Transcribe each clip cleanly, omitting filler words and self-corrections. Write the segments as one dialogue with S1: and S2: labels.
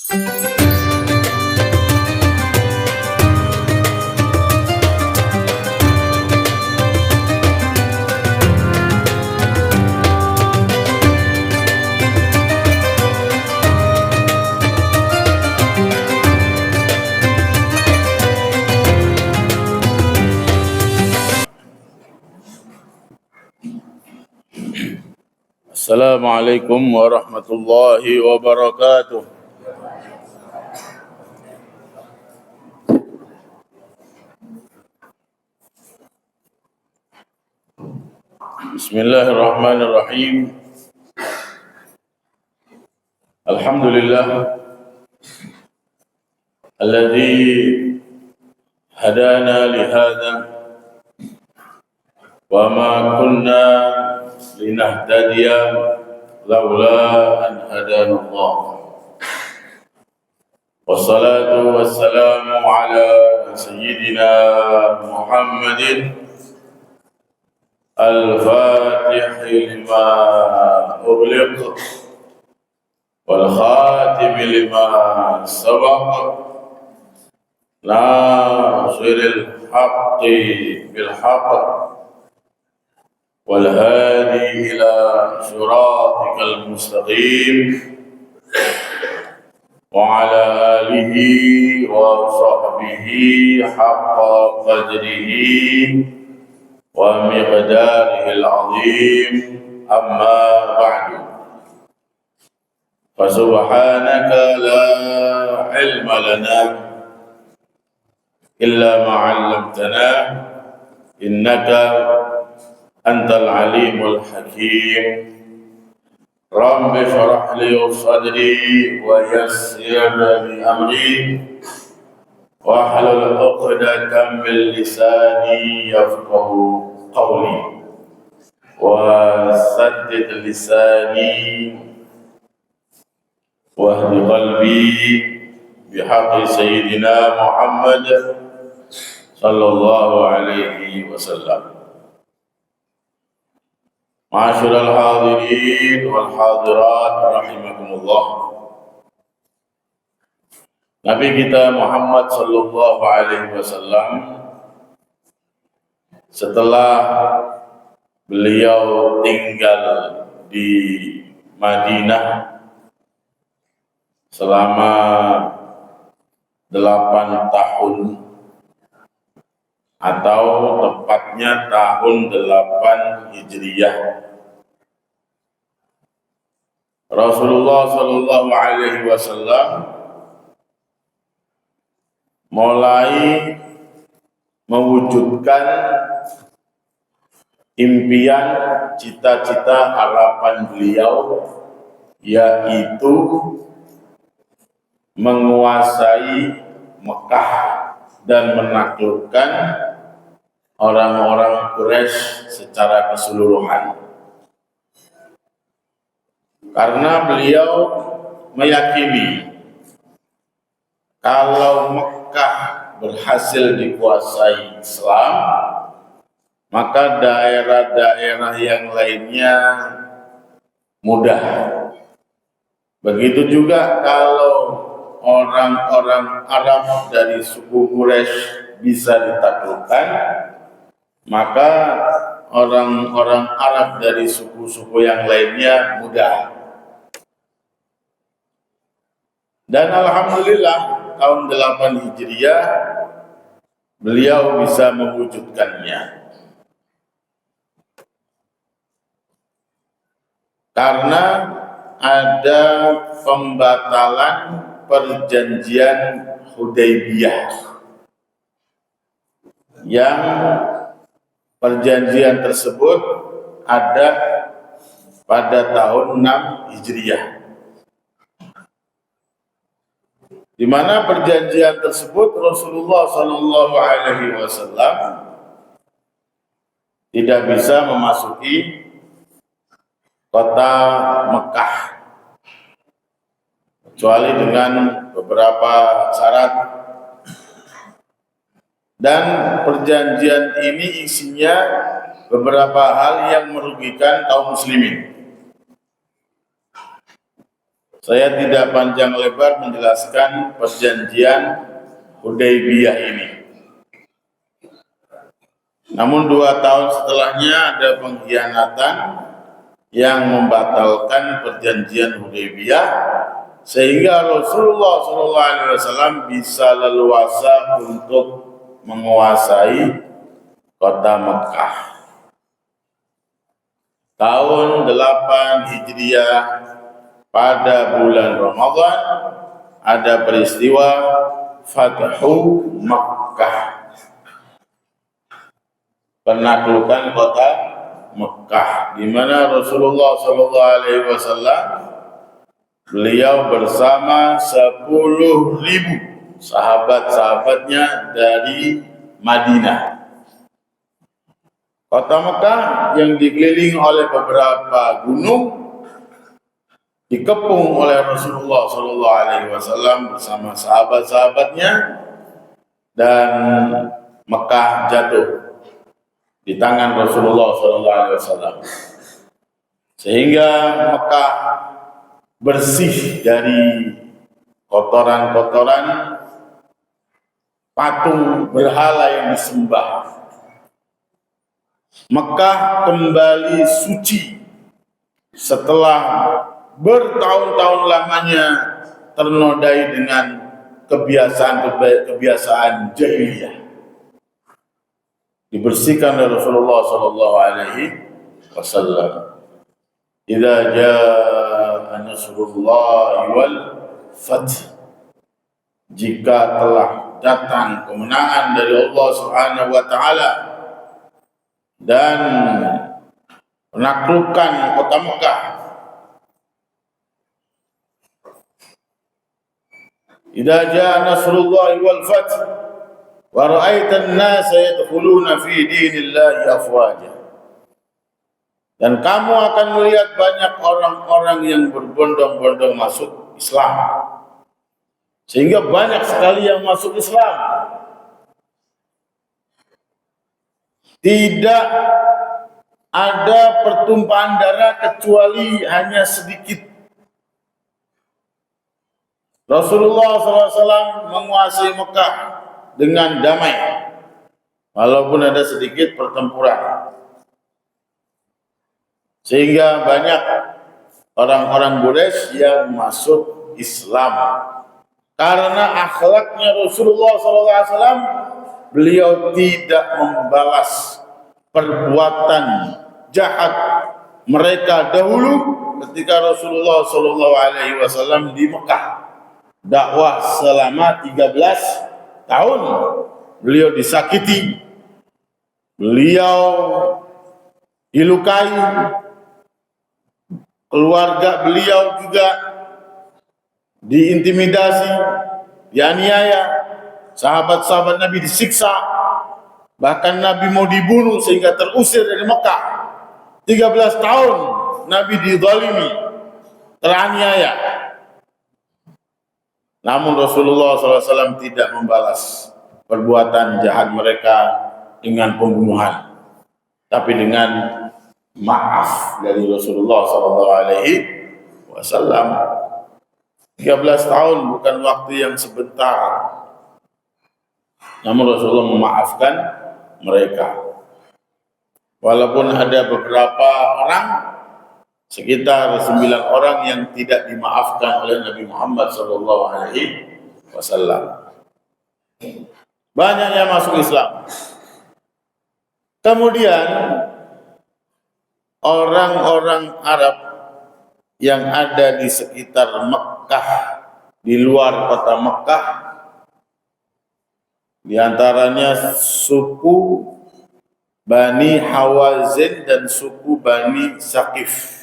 S1: Assalamualaikum warahmatullahi wabarakatuh. Bismillahirrahmanirrahim. Alhamdulillah alladzi hadana li hadza wa ma kunna linahtadiya laula an hadana Allah. Wassalatu wassalamu ala sayyidina Muhammadin al-Fatih lima ughliq wal khatim lima sabaq nasiril haqqi bil haqq wal hadi ila siratikal mustaqim wa ala alihi wa sahbihi haqqa qadrihi wa miqdarihil azim, amma ba'du. Fa subhanaka la ilma lana illa ma 'allamtana innaka antal alimul hakim. Rabbi shrah li sadri wa yassir li amri wahlul 'uqdatam min lisani yafqahu qawli wa saddid lisani wahdi qalbi bihaqqi sayyidina Muhammad sallallahu alaihi wasallam. Ma'asyiral hadirin wal hadirat rahimakumullah. Nabi kita Muhammad sallallahu alaihi wasallam setelah beliau tinggal di Madinah selama 8 tahun atau tepatnya tahun 8 Hijriyah. Rasulullah sallallahu alaihi wasallam mulai mewujudkan impian, cita-cita, harapan beliau, yaitu menguasai Mekah dan menaklukkan orang-orang Quraisy secara keseluruhan. Karena beliau meyakini kalau Mekah berhasil dikuasai Islam, maka daerah-daerah yang lainnya mudah. Begitu juga kalau orang-orang Arab dari suku Quraisy bisa ditaklukkan, maka orang-orang Arab dari suku-suku yang lainnya mudah. Dan alhamdulillah tahun 8 Hijriah beliau bisa mewujudkannya. Karena ada pembatalan perjanjian Hudaybiyah yang perjanjian tersebut ada pada tahun 6 Hijriah. Di mana perjanjian tersebut Rasulullah sallallahu alaihi wasallam tidak bisa memasuki kota Mekah kecuali dengan beberapa syarat. Dan perjanjian ini isinya beberapa hal yang merugikan kaum muslimin. Saya tidak panjang lebar menjelaskan perjanjian Hudaybiyah ini. Namun 2 tahun setelahnya ada pengkhianatan yang membatalkan perjanjian Hudaybiyah, sehingga Rasulullah SAW bisa leluasa untuk menguasai kota Mekah. Tahun 8 Hijriah pada bulan Ramadan ada peristiwa Fathu Makkah, penaklukan kota Mekah, di mana Rasulullah SAW beliau bersama 10.000 sahabat-sahabatnya dari Madinah. Kota Mekah yang dikelilingi oleh beberapa gunung dikepung oleh Rasulullah SAW bersama sahabat-sahabatnya, dan Mekah jatuh di tangan Rasulullah SAW, sehingga Mekah bersih dari kotoran-kotoran patung berhala yang disembah. Mekah kembali suci setelah bertahun-tahun lamanya ternodai dengan kebiasaan jahiliyah. Dibersihkan oleh Rasulullah SAW. Idza jaa nasrullah wal fath, jika telah datang kemenangan dari Allah Subhanahu wa taala dan menaklukkan kota Mekah. Idza jaa nasrullah wal fath wa ra'aitan nasa yadkhuluna fi dinillahi afwaja, dan kamu akan melihat banyak orang-orang yang berbondong-bondong masuk Islam, sehingga banyak sekali yang masuk Islam. Tidak ada pertumpahan darah kecuali hanya sedikit. Rasulullah SAW menguasai Mekah dengan damai, walaupun ada sedikit pertempuran, sehingga banyak orang-orang Quraisy yang masuk Islam. Karena akhlaknya Rasulullah SAW, beliau tidak membalas perbuatan jahat mereka dahulu ketika Rasulullah SAW di Mekah dakwah selama 13 tahun. Beliau disakiti, beliau dilukai, keluarga beliau juga diintimidasi, dianiaya, sahabat-sahabat Nabi disiksa, bahkan Nabi mau dibunuh sehingga terusir dari Mekah. 13 tahun Nabi dizalimi, teraniaya. Namun Rasulullah SAW tidak membalas perbuatan jahat mereka dengan pembunuhan, tapi dengan maaf dari Rasulullah SAW. 13 tahun bukan waktu yang sebentar, namun Rasulullah memaafkan mereka. Walaupun ada beberapa orang, sekitar 9 orang yang tidak dimaafkan oleh Nabi Muhammad SAW. Banyak yang masuk Islam. Kemudian orang-orang Arab yang ada di sekitar Mekah, di luar kota Mekah, di antaranya suku Bani Hawazin dan suku Bani Saqif.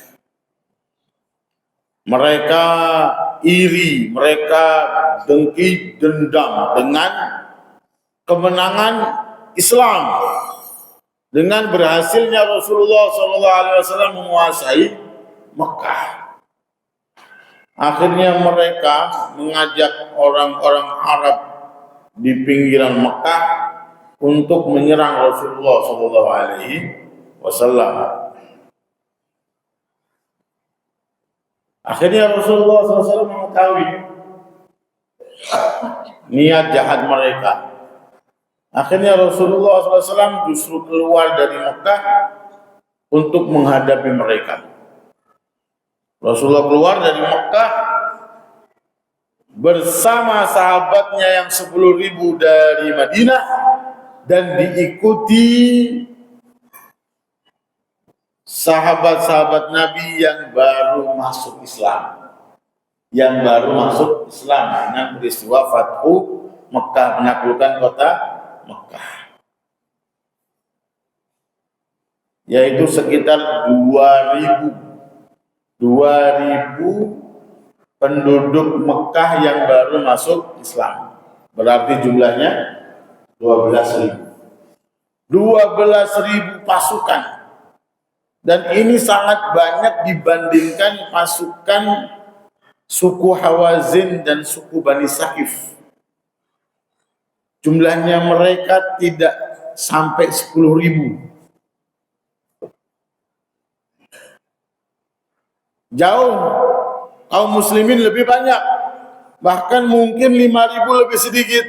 S1: Mereka iri, mereka dengki, dendam dengan kemenangan Islam, dengan berhasilnya Rasulullah SAW menguasai Mekah. Akhirnya mereka mengajak orang-orang Arab di pinggiran Mekah untuk menyerang Rasulullah SAW. Akhirnya Rasulullah SAW mengetahui niat jahat mereka. Akhirnya Rasulullah SAW justru keluar dari Mekah untuk menghadapi mereka. Rasulullah keluar dari Mekah bersama sahabatnya yang 10.000 dari Madinah dan diikuti sahabat-sahabat Nabi yang baru masuk Islam. Yang baru masuk Islam dengan peristiwa Fathu Mekah, menaklukkan kota Mekah. Yaitu sekitar 2.000 penduduk Mekah yang baru masuk Islam. Berarti jumlahnya 12.000. 12.000 pasukan. Dan ini sangat banyak dibandingkan pasukan suku Hawazin dan suku Bani Saqif. Jumlahnya mereka tidak sampai 10.000. Jauh, kaum muslimin lebih banyak. Bahkan mungkin 5.000 lebih sedikit.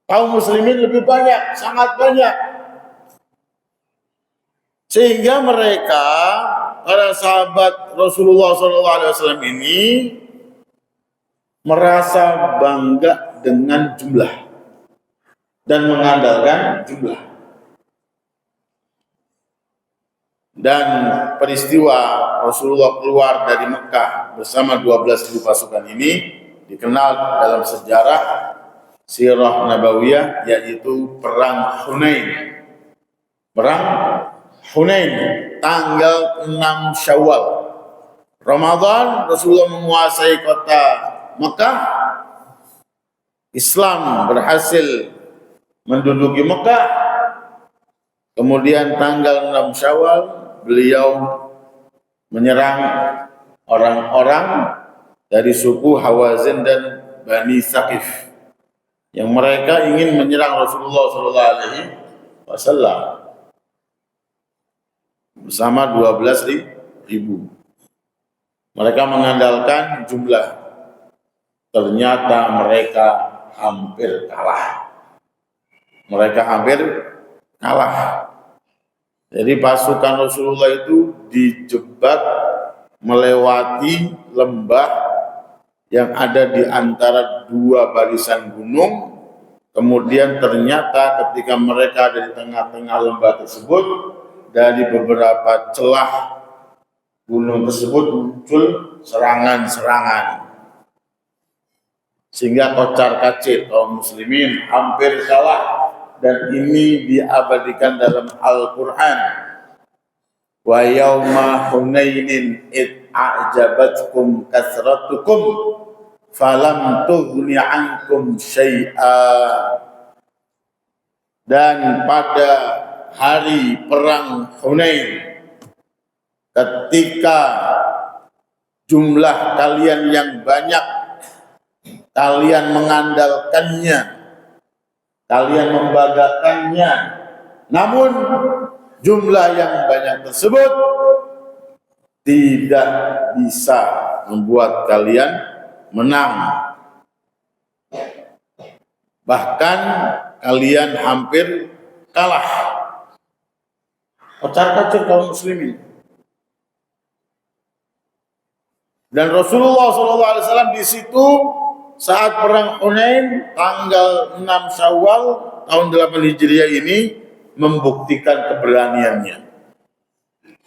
S1: Kaum muslimin lebih banyak, sangat banyak. Sehingga mereka, para sahabat Rasulullah SAW ini merasa bangga dengan jumlah dan mengandalkan jumlah. Dan peristiwa Rasulullah keluar dari Mekah bersama 12.000 pasukan ini dikenal dalam sejarah Sirah Nabawiyah, yaitu Perang Hunain. Perang Hunain, tanggal 6 Syawal. Ramadan, Rasulullah menguasai kota Mekah. Islam berhasil menduduki Mekah. Kemudian tanggal 6 Syawal, beliau menyerang orang-orang dari suku Hawazin dan Bani Saqif yang mereka ingin menyerang Rasulullah SAW bersama 12.000. Mereka mengandalkan jumlah. Ternyata mereka hampir kalah. Mereka hampir kalah. Jadi pasukan Rasulullah itu dijebak melewati lembah yang ada di antara dua barisan gunung. Kemudian ternyata ketika mereka ada di tengah-tengah lembah tersebut, dari beberapa celah gunung tersebut muncul serangan-serangan. Sehingga kocar-kacir kaum muslimin hampir kalah. Dan ini diabadikan dalam Al-Quran. Wa yawma hunainin id a'jabatkum kasratukum falam tughni ankum syai'a. Dan pada hari perang Hunain, ketika jumlah kalian yang banyak, kalian mengandalkannya, kalian membanggakannya, namun jumlah yang banyak tersebut tidak bisa membuat kalian menang. Bahkan kalian hampir kalah. Kocar-kacir kaum muslimin. Dan Rasulullah SAW di situ saat perang Hunain tanggal 6 Syawal tahun 8 Hijriah ini membuktikan keberaniannya.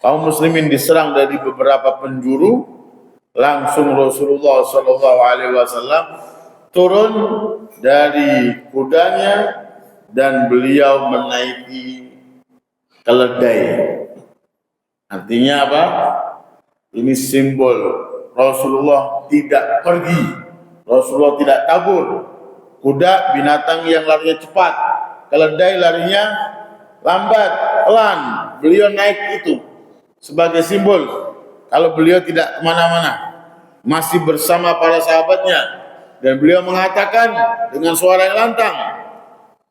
S1: Kaum muslimin diserang dari beberapa penjuru, langsung Rasulullah SAW turun dari kudanya dan beliau menaiki keledai. Artinya apa? Ini simbol Rasulullah tidak pergi, Rasulullah tidak kabur. Kuda binatang yang larinya cepat, keledai larinya lambat, pelan. Beliau naik itu sebagai simbol kalau beliau tidak kemana-mana, masih bersama para sahabatnya. Dan beliau mengatakan dengan suara yang lantang,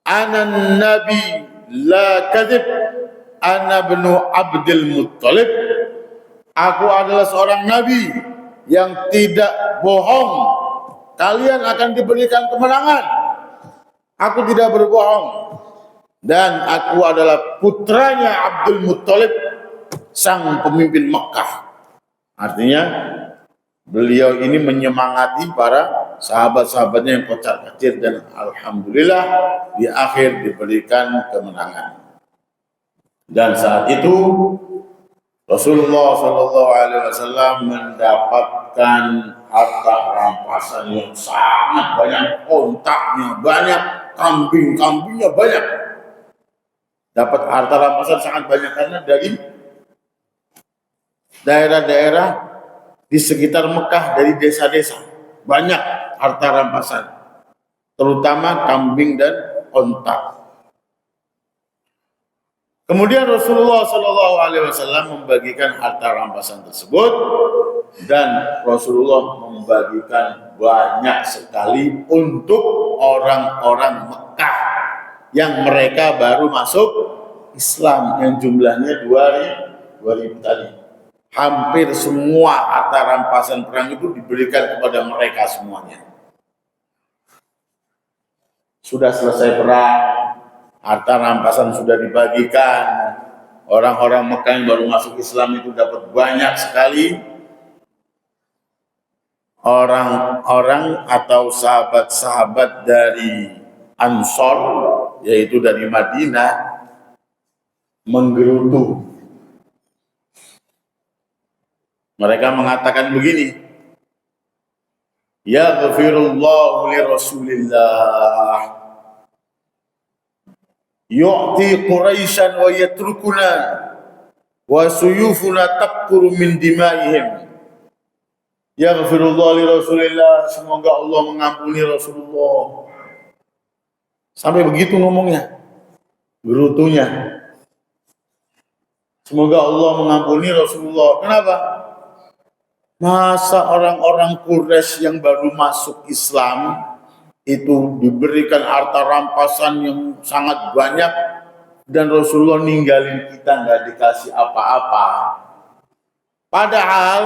S1: "Anan Nabi la kadzib, ana ibnu Abdul Muttalib." Aku adalah seorang nabi, yang tidak bohong. Kalian akan diberikan kemenangan. Aku tidak berbohong. Dan aku adalah putranya Abdul Muttalib, sang pemimpin Mekah. Artinya beliau ini menyemangati para sahabat-sahabatnya yang kocar-kacir, dan alhamdulillah di akhir diberikan kemenangan. Dan saat itu Rasulullah SAW mendapatkan harta rampasan yang sangat banyak, ontaknya banyak, kambing-kambingnya banyak. Dapat harta rampasan sangat banyak karena dari daerah-daerah di sekitar Mekah, dari desa-desa banyak harta rampasan, terutama kambing dan ontak. Kemudian Rasulullah SAW membagikan harta rampasan tersebut, dan Rasulullah membagikan banyak sekali untuk orang-orang Mekah yang mereka baru masuk Islam, yang jumlahnya 2.000 tadi. Hampir semua harta rampasan perang itu diberikan kepada mereka semuanya. Sudah selesai perang, harta rampasan sudah dibagikan, orang-orang Mekah yang baru masuk Islam itu dapat banyak sekali. Orang-orang atau sahabat-sahabat dari Ansor, yaitu dari Madinah, menggerutu. Mereka mengatakan begini, ya ghafirullahu li Rasulillah yu'ti Quraisyan wa yatrukuna wa suyufuna taqturu min dimaihim. Ya ghafirullah li Rasulillah, semoga Allah mengampuni Rasulullah. Sampai begitu ngomongnya, gerutunya. Semoga Allah mengampuni Rasulullah. Kenapa? Masa orang-orang Quraisy yang baru masuk Islam itu diberikan harta rampasan yang sangat banyak, dan Rasulullah ninggalin kita nggak dikasih apa-apa. Padahal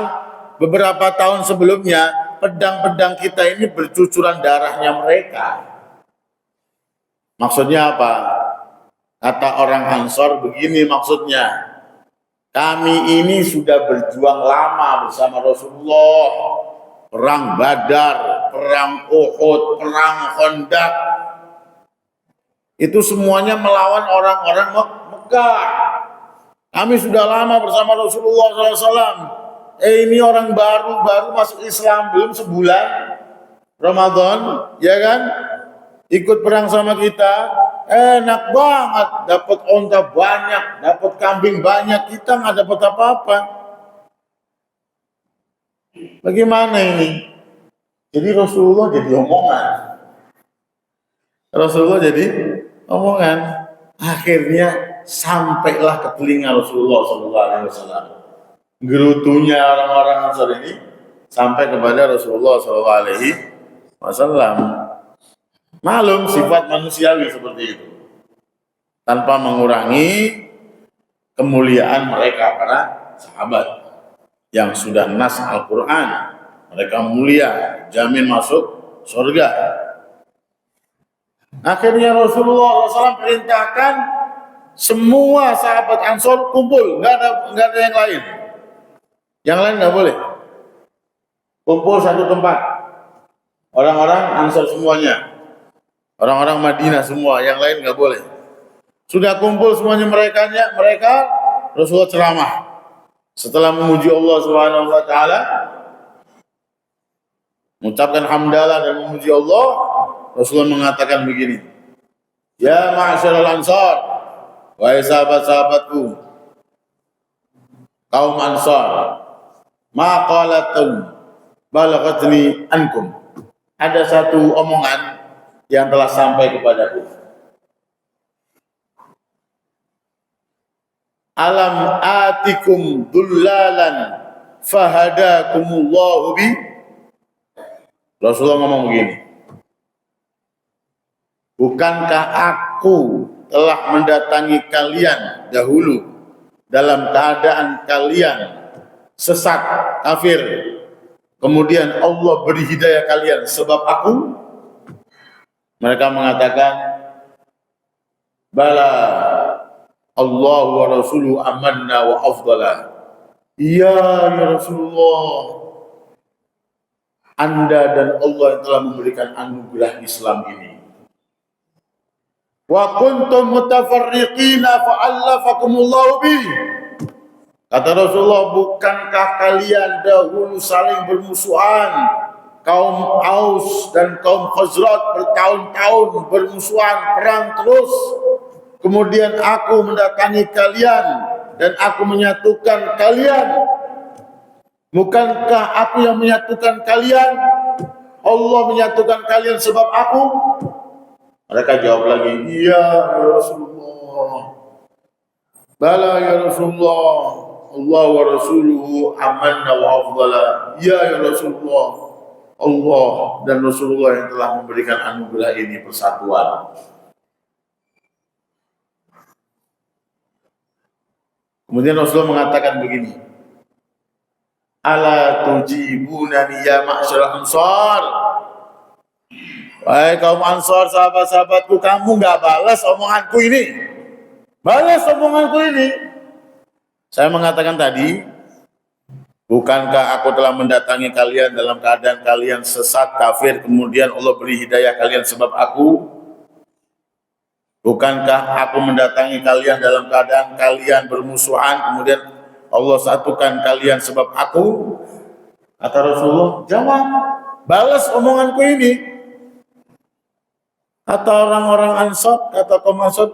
S1: beberapa tahun sebelumnya pedang-pedang kita ini bercucuran darahnya mereka. Maksudnya apa? Kata orang Ansor begini maksudnya, kami ini sudah berjuang lama bersama Rasulullah. Perang Badar, perang Uhud, perang Khandaq. Itu semuanya melawan orang-orang Mekah. Kami sudah lama bersama Rasulullah SAW. Ini orang baru masuk Islam, belum sebulan Ramadan, ya kan? Ikut perang sama kita. Enak banget, dapat onta banyak, dapat kambing banyak, kita nggak dapat apa-apa. Bagaimana ini? Jadi Rasulullah jadi omongan. Rasulullah jadi omongan. Akhirnya sampailah ke telinga Rasulullah SAW. Gerutunya orang-orang Ansar ini sampai kepada Rasulullah SAW. Malum sifat manusiawi seperti itu, tanpa mengurangi kemuliaan mereka para sahabat yang sudah nas Al-Quran. Mereka mulia, jamin masuk surga. Akhirnya Rasulullah SAW perintahkan semua sahabat Ansor kumpul, nggak ada yang lain. Yang lain nggak boleh. Kumpul satu tempat. Orang-orang Ansor semuanya. Orang-orang Madinah semua, yang lain nggak boleh. Sudah kumpul semuanya mereka Rasulullah ceramah. Setelah memuji Allah Subhanahu wa taala, mengucapkan hamdalah dan memuji Allah, Rasulullah mengatakan begini, ya ma'asyiral Ansar, wahai sahabat-sahabatku, kaum Ansar, ma qalatun balaghatni ankum. Ada satu omongan yang telah sampai kepadaku. Alam atikum dullalan fahadakumullahu bi. Rasulullah ngomong begini, bukankah aku telah mendatangi kalian dahulu dalam keadaan kalian sesat, kafir, kemudian Allah beri hidayah kalian sebab aku? Mereka mengatakan, bala Allah wa rasuluhu amanna wa afdala. Iya ya Rasulullah, Anda dan Allah yang telah memberikan anugerah Islam ini. Wa kuntum mutafarriqina fa'allafakumullahu bi. Kata Rasulullah, bukankah kalian dahulu saling bermusuhan? Kaum Aus dan kaum Khazraj bertahun-tahun bermusuhan, perang terus. Kemudian aku mendatangi kalian dan aku menyatukan kalian. Bukankah aku yang menyatukan kalian? Allah menyatukan kalian sebab aku? Mereka jawab lagi, iya ya Rasulullah. Bala ya Rasulullah. Allah wa rasuluhu amanna wa afdala. Iya ya Rasulullah. Allah dan Rasulullah yang telah memberikan anugerah ini persatuan. Kemudian Rasulullah mengatakan begini, ala tujibunani ya ma'syar ansar. Wahai kaum Ansar, sahabat-sahabatku, kamu nggak balas omonganku ini. Balas omonganku ini. Saya mengatakan tadi, bukankah aku telah mendatangi kalian dalam keadaan kalian sesat, kafir, kemudian Allah beri hidayah kalian sebab aku? Bukankah aku mendatangi kalian dalam keadaan kalian bermusuhan, kemudian Allah satukan kalian sebab aku? Kata Rasulullah, jawab, balas omonganku ini. Kata orang-orang Ansar, kata kaum Ansar,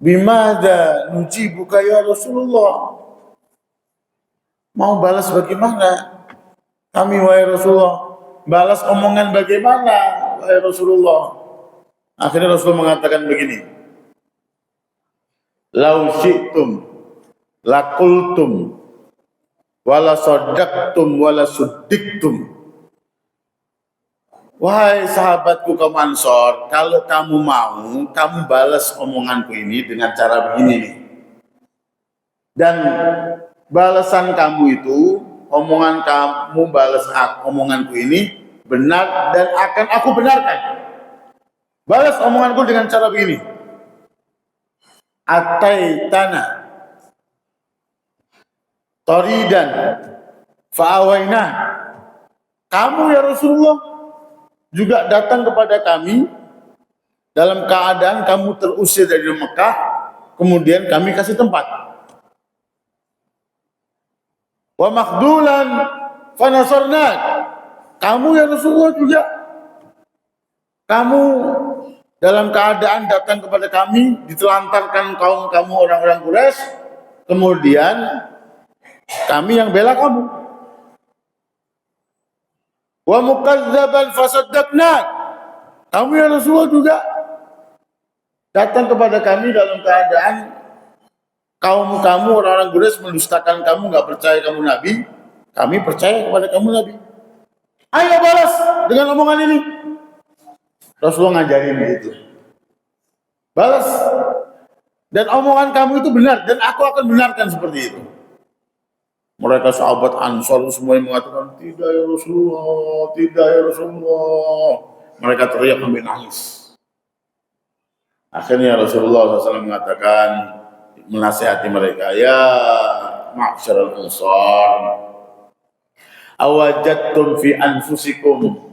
S1: bimada nujibuka ya Rasulullah. Mau balas bagaimana? Kami wahai Rasulullah, balas omongan bagaimana wahai Rasulullah? Akhirnya Rasulullah mengatakan begini, lau syi'tum lakultum wala saddaqtum wala suddiktum. Wahai sahabatku kaum Ansor, kalau kamu mau, kamu balas omonganku ini dengan cara begini nih. Dan balasan kamu itu, omongan kamu balas omonganku ini benar dan akan aku benarkan. Balas omonganku dengan cara begini. Ataitana toridan fa'awaina. Kamu ya Rasulullah juga datang kepada kami dalam keadaan kamu terusir dari Mekah, kemudian kami kasih tempat. Wa makhdulan fanasarnak. Kamu ya Rasulullah juga, kamu dalam keadaan datang kepada kami, ditelantarkan kaum kamu orang-orang Quraisy, kemudian kami yang bela kamu. Wa mukazzaban fasaddaqnak. Kamu ya Rasulullah juga datang kepada kami dalam keadaan kaum kamu orang-orang Quraisy mendustakan kamu, nggak percaya kamu nabi, kami percaya kepada kamu nabi. Ayo balas dengan omongan ini. Rasulullah ngajarin begitu. Balas. Dan omongan kamu itu benar dan aku akan benarkan seperti itu. Mereka sahabat Ansar semuanya mengatakan, tidak ya Rasulullah, tidak ya Rasulullah. Mereka teriak sampai nangis. Akhirnya Rasulullah SAW mengatakan, menasihati mereka, ya ma'syaral Ansar, awajadtum fi anfusikum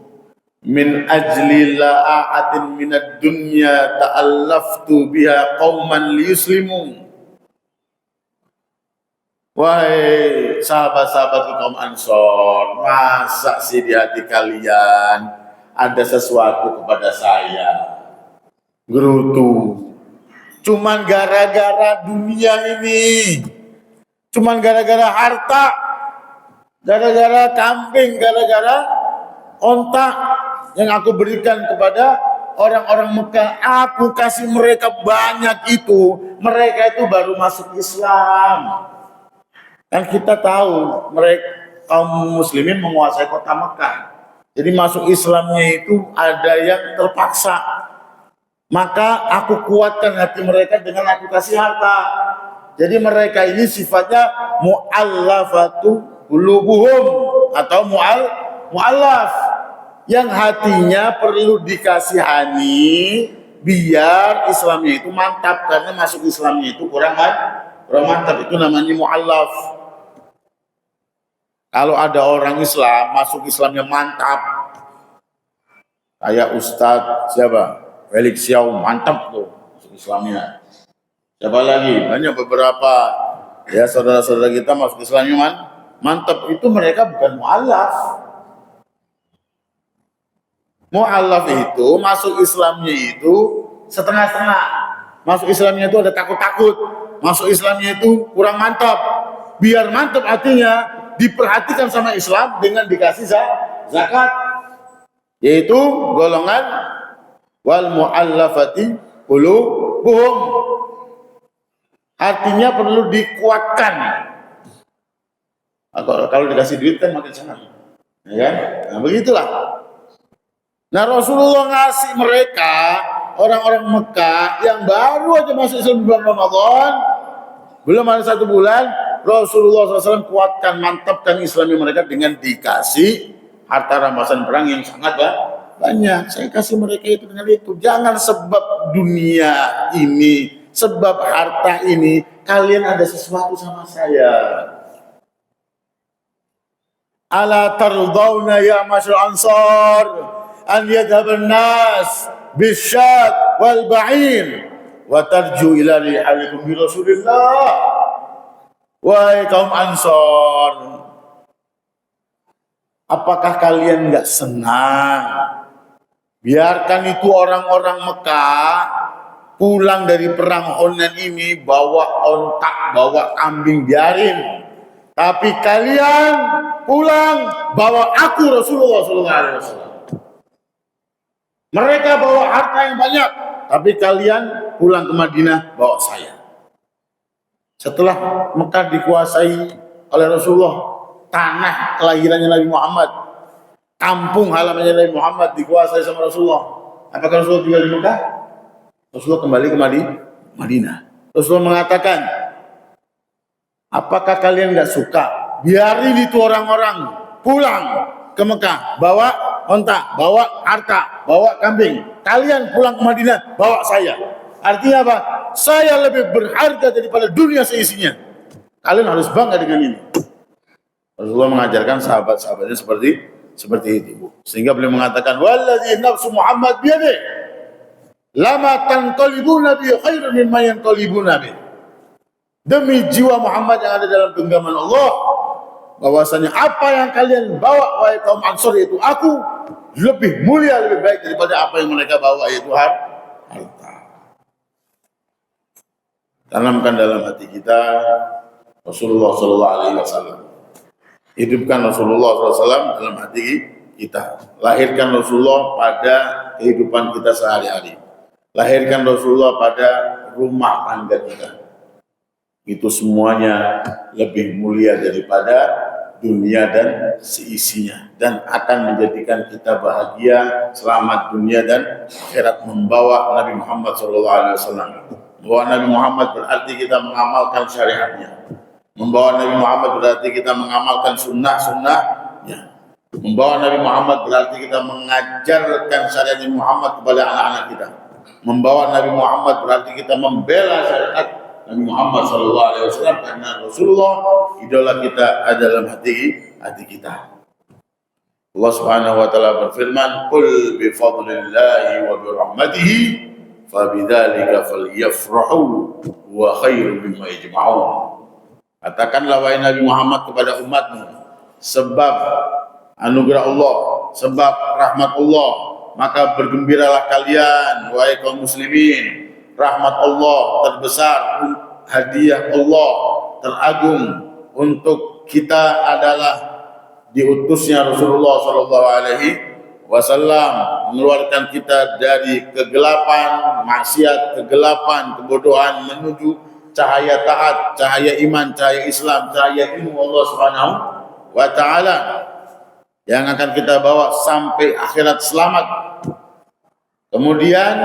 S1: min ajli la'atin minad dunya ta'allaftu biha qauman liyuslimu. Wahai sahabat-sahabat kaum Ansor, masa sih di hati kalian ada sesuatu kepada saya, gerutu, cuman gara-gara dunia ini, cuman gara-gara harta, gara-gara kambing, gara-gara onta yang aku berikan kepada orang-orang Mekah, aku kasih mereka banyak itu, mereka itu baru masuk Islam. Kan kita tahu mereka kaum muslimin menguasai kota Mekah. Jadi masuk Islamnya itu ada yang terpaksa. Maka aku kuatkan hati mereka dengan aku kasih harta. Jadi mereka ini sifatnya mu'allafatu qulubuhum atau mu'allaf, yang hatinya perlu dikasihani biar Islamnya itu mantap, karena masuk Islamnya itu kurang mantap, itu namanya mu'allaf. Kalau ada orang Islam masuk Islamnya mantap, kayak Ustadz siapa? Felix Xiao, mantap tuh masuk Islamnya. Siapa lagi? Banyak beberapa ya saudara-saudara kita masuk Islamnya mantap, itu mereka bukan mu'allaf. Mu'allaf itu masuk Islamnya itu setengah-setengah. Masuk Islamnya itu ada takut-takut. Masuk Islamnya itu kurang mantap. Biar mantap artinya diperhatikan sama Islam dengan dikasih zakat, yaitu golongan wal mu'allafati qulubuhum. Artinya perlu dikuatkan. Kalau dikasih duit kan makin senang, ya kan? Nah, begitulah. Nah, Rasulullah ngasih mereka orang-orang Mekah yang baru aja masuk Islam di bulan Ramadan, belum ada 1 bulan, Rasulullah SAW kuatkan, mantapkan Islamnya mereka dengan dikasih harta rampasan perang yang sangat banyak. Saya kasih mereka itu dengan itu. Jangan sebab dunia ini, sebab harta ini, kalian ada sesuatu sama saya. Ala tardawna ya masyarakat Ansar an yadhaban nas bisyat wal ba'ir wa tarju ila rihalikum bi Rasulillah. Wahai kaum Ansor, apakah kalian nggak senang? Biarkan itu orang-orang Mekah pulang dari perang Hunain ini bawa ontak, bawa kambing, biarin. Tapi kalian pulang bawa aku Rasulullah SAW. Mereka bawa harta yang banyak, tapi kalian pulang ke Madinah bawa saya. Setelah Mekah dikuasai oleh Rasulullah, tanah kelahirannya Nabi Muhammad, kampung halamannya Nabi Muhammad dikuasai sama Rasulullah. Apakah Rasulullah tinggal di Mekah? Rasulullah kembali ke Madinah. Rasulullah mengatakan, apakah kalian nggak suka biarin itu orang-orang pulang ke Mekah, bawa onta, bawa harta, bawa kambing, kalian pulang ke Madinah bawa saya. Artinya apa? Saya lebih berharga daripada dunia seisinya. Kalian harus bangga dengan ini. Rasulullah mengajarkan sahabat-sahabatnya seperti itu. Sehingga beliau mengatakan, wallazi nafsu Muhammad biyadihi lama tanqalibuna bi khairin mimma yanqalibuna bi. Demi jiwa Muhammad yang ada dalam genggaman Allah, bahwasanya apa yang kalian bawa wahai kaum Ansor, itu aku, lebih mulia, lebih baik daripada apa yang mereka bawa, yaitu harta. Tanamkan dalam hati kita Rasulullah SAW. Hidupkan Rasulullah SAW dalam hati kita. Lahirkan Rasulullah pada kehidupan kita sehari-hari. Lahirkan Rasulullah pada rumah tangga kita. Itu semuanya lebih mulia daripada dunia dan seisinya, dan akan menjadikan kita bahagia, selamat dunia dan akhirat, membawa Nabi Muhammad SAW. Membawa Nabi Muhammad berarti kita mengamalkan syariatnya. Membawa Nabi Muhammad berarti kita mengamalkan sunnah-sunnahnya. Membawa Nabi Muhammad berarti kita mengajarkan syariat Nabi Muhammad kepada anak-anak kita. Membawa Nabi Muhammad berarti kita membela syariat Nabi Muhammad SAW, karena Rasulullah idola kita ada dalam hati kita. Allah Subhanahu wa taala berfirman, "Qul bi fadlillahi wa bi rahmatihi fabidzalika falyafrahu wa khairum mimma yajma'un." Katakanlah wahai Nabi Muhammad kepada umatmu, sebab anugerah Allah, sebab rahmat Allah, maka bergembiralah kalian wahai kaum muslimin. Rahmat Allah terbesar, hadiah Allah teragung untuk kita adalah diutusnya Rasulullah SAW, mengeluarkan kita dari kegelapan maksiat, kegelapan kebodohan, menuju cahaya taat, cahaya iman, cahaya Islam, cahaya ilmu Allah Subhanahu wa taala yang akan kita bawa sampai akhirat selamat. Kemudian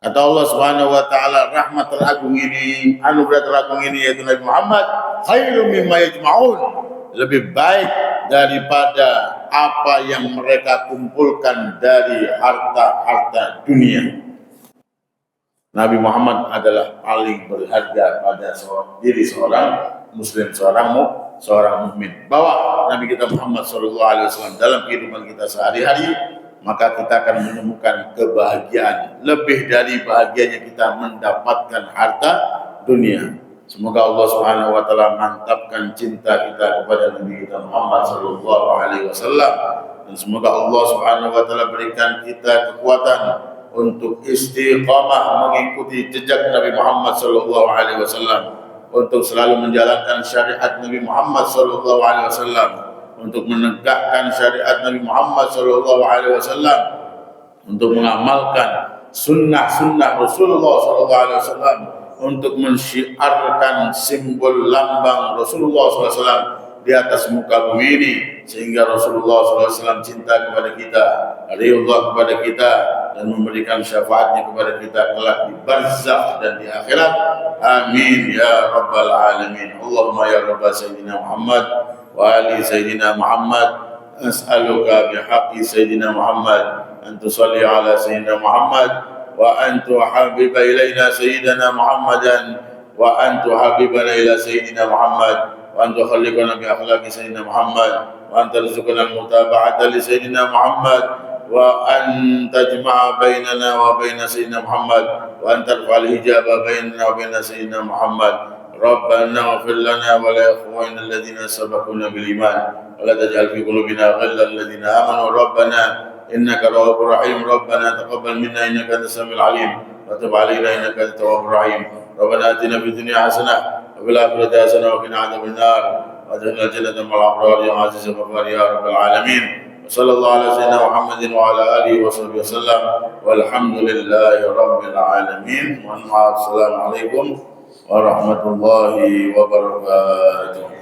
S1: kata Allah Subhanahu wa taala, rahmat teragung ini, anugerah teragung ini, yaitu Nabi Muhammad, khairum mimma yajma'un, lebih baik daripada apa yang mereka kumpulkan dari harta-harta dunia. Nabi Muhammad adalah paling berharga pada diri seorang muslim, seorang mukmin. Bawa Nabi kita Muhammad SAW dalam kehidupan kita sehari-hari, maka kita akan menemukan kebahagiaan lebih dari bahagianya kita mendapatkan harta dunia. Semoga Allah Subhanahu wa taala mantapkan cinta kita kepada Nabi kita Muhammad SAW, dan semoga Allah Subhanahu wa taala berikan kita kekuatan untuk istiqamah mengikuti jejak Nabi Muhammad SAW, untuk selalu menjalankan syariat Nabi Muhammad SAW, untuk menegakkan syariat Nabi Muhammad SAW, untuk mengamalkan sunnah-sunnah Rasulullah SAW, untuk mensyiarkan simbol lambang Rasulullah SAW di atas muka bumi ini, sehingga Rasulullah SAW cinta kepada kita, ridha kepada kita, dan memberikan syafaatnya kepada kita kelak di barzakh dan di akhirat. Amin ya rabbal alamin. Allahumma ya rabb sayyidina Muhammad wa ali sayyidina Muhammad, as'aluka bihaqqi sayyidina Muhammad an tusalli ala sayyidina Muhammad wa an tuhabbiba ilaina sayyidina Muhammadan wa an tuhabbibana ila sayyidina Muhammad wa an tukhalliqana bi akhlaqi sayyidina Muhammad wa an tarzuqana al-mutaba'ata li sayyidina Muhammad wa an tajma'a bainana wa baina sayyidina Muhammad wa an tarfa'al hijaba bainana wa baina sayyidina Muhammad. Rabbana ighfir lana wa li ikhwanina alladhina sabaquna bil iman wa la taj'al fi qulubina ghillan lil ladzina amanu rabbana innaka ra'ufur rahim. Rabbana taqabbal minna innaka antas samiul alim wa tub 'alaina innaka antat tawwabur rahim. Rabbana atina fid dunya hasanah wa fil akhirati hasanah wa qina adzaban nar wa adkhilna jannata ma'al abrar ya aziz ya ghaffar ya rabbal alamin. Sallallahu alaihi wasallam Muhammadin wa ala alihi wa sahbihi wasallam walhamdulillahi rabbil alamin. Assalamualaikum warahmatullahi wabarakatuh.